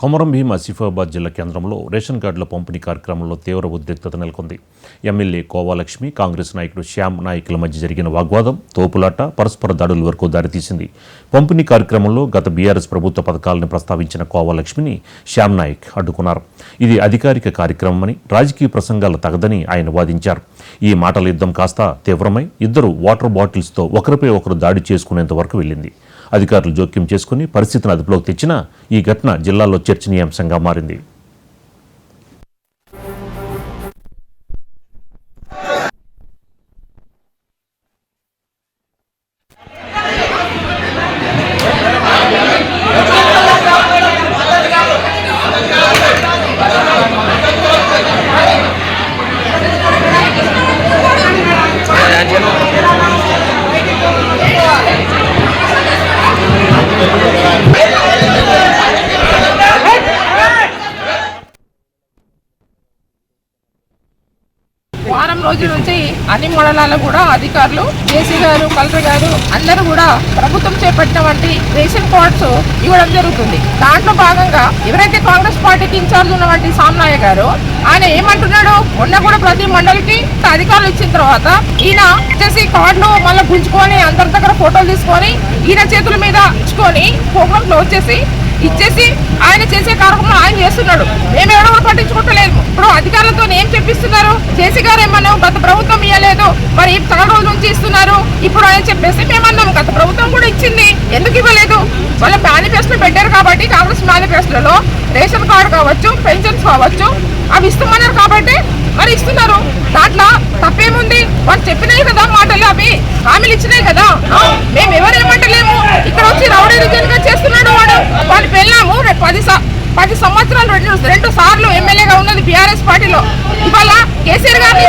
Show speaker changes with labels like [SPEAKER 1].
[SPEAKER 1] కొమరం భీం ఆసిఫాబాద్ జిల్లా కేంద్రంలో రేషన్ కార్డుల పంపిణీ కార్యక్రమంలో తీవ్ర ఉద్రిక్తత నెలకొంది. ఎమ్మెల్యే కోవాలక్ష్మి, కాంగ్రెస్ నాయకుడు శ్యామ్ నాయకుల మధ్య జరిగిన వాగ్వాదం, తోపులాట, పరస్పర దాడుల వరకు దారితీసింది. పంపిణీ కార్యక్రమంలో గత బీఆర్ఎస్ ప్రభుత్వ పథకాలను ప్రస్తావించిన కోవాలక్ష్మిని శ్యామ్ నాయక్ అడ్డుకున్నారు. ఇది అధికారిక కార్యక్రమమని, రాజకీయ ప్రసంగాలు తగదని ఆయన వాదించారు. ఈ మాటల యుద్ధం కాస్త తీవ్రమై ఇద్దరు వాటర్ బాటిల్స్తో ఒకరిపై ఒకరు దాడి చేసుకునేంత వరకు వెళ్ళింది. అధికారులు జోక్యం చేసుకుని పరిస్థితిని అదుపులోకి తెచ్చినా ఈ ఘటన జిల్లాలో చర్చనీయాంశంగా మారింది.
[SPEAKER 2] వారం రోజుల నుంచి అన్ని మండలాల్లో కూడా అధికారులు, జేసీ గారు, కలెక్టర్ గారు అందరూ కూడా ప్రభుత్వం చేపట్టినటువంటి రేషన్ కార్డ్స్ ఇవ్వడం జరుగుతుంది. దాంట్లో భాగంగా ఎవరైతే కాంగ్రెస్ పార్టీకి ఇన్ఛార్జ్ ఉన్నటువంటి సామ్నాయ గారు ఆయన ఏమంటున్నాడు, మొన్న కూడా ప్రతి మండలికి అధికారులు ఇచ్చిన తర్వాత ఈయన వచ్చేసి కార్డులు మళ్ళీ గుంజుకొని అందరి దగ్గర ఫోటోలు తీసుకొని ఈయన చేతుల మీద ఇచ్చుకొని ప్రోగ్రామ్ లో ఇచ్చేసి ఆయన చేసే కార్యక్రమం ఆయన చేస్తున్నాడు. మేము ఎవరో కూడా పట్టించుకుంటలేదు. ఇప్పుడు అధికారులతో ఏం చెప్పిస్తున్నారు, జేసీ గారు ఏమన్నా గత ప్రభుత్వం ఇవ్వలేదు, మరి చాలా రోజుల నుంచి ఇస్తున్నారు ఇప్పుడు ఆయన చెప్పేసి మేమన్నాం గత ప్రభుత్వం కూడా ఇచ్చింది, ఎందుకు ఇవ్వలేదు? వాళ్ళ మేనిఫెస్టో పెట్టారు కాబట్టి కాంగ్రెస్ మేనిఫెస్టోలో రేషన్ కార్డు కావచ్చు, పెన్షన్స్ కావచ్చు అవి ఇస్తామన్నారు కాబట్టి మరి ఇస్తున్నారు. దాంట్లో తప్పేముంది? వాళ్ళు చెప్పినాయి కదా మాటలు, అవి హామీలు ఇచ్చినాయి కదా. మేము ఎవరేమంటలేము. ఇక్కడ వచ్చి రౌడీ రిజన్ గా చేస్తున్నాడు వాడు. వాళ్ళు పెళ్ళాము 10 సంవత్సరాలు 2 సార్లు ఎమ్మెల్యేగా ఉన్నది బీఆర్ఎస్ పార్టీలో. ఇవాళ కేసీఆర్ గారిని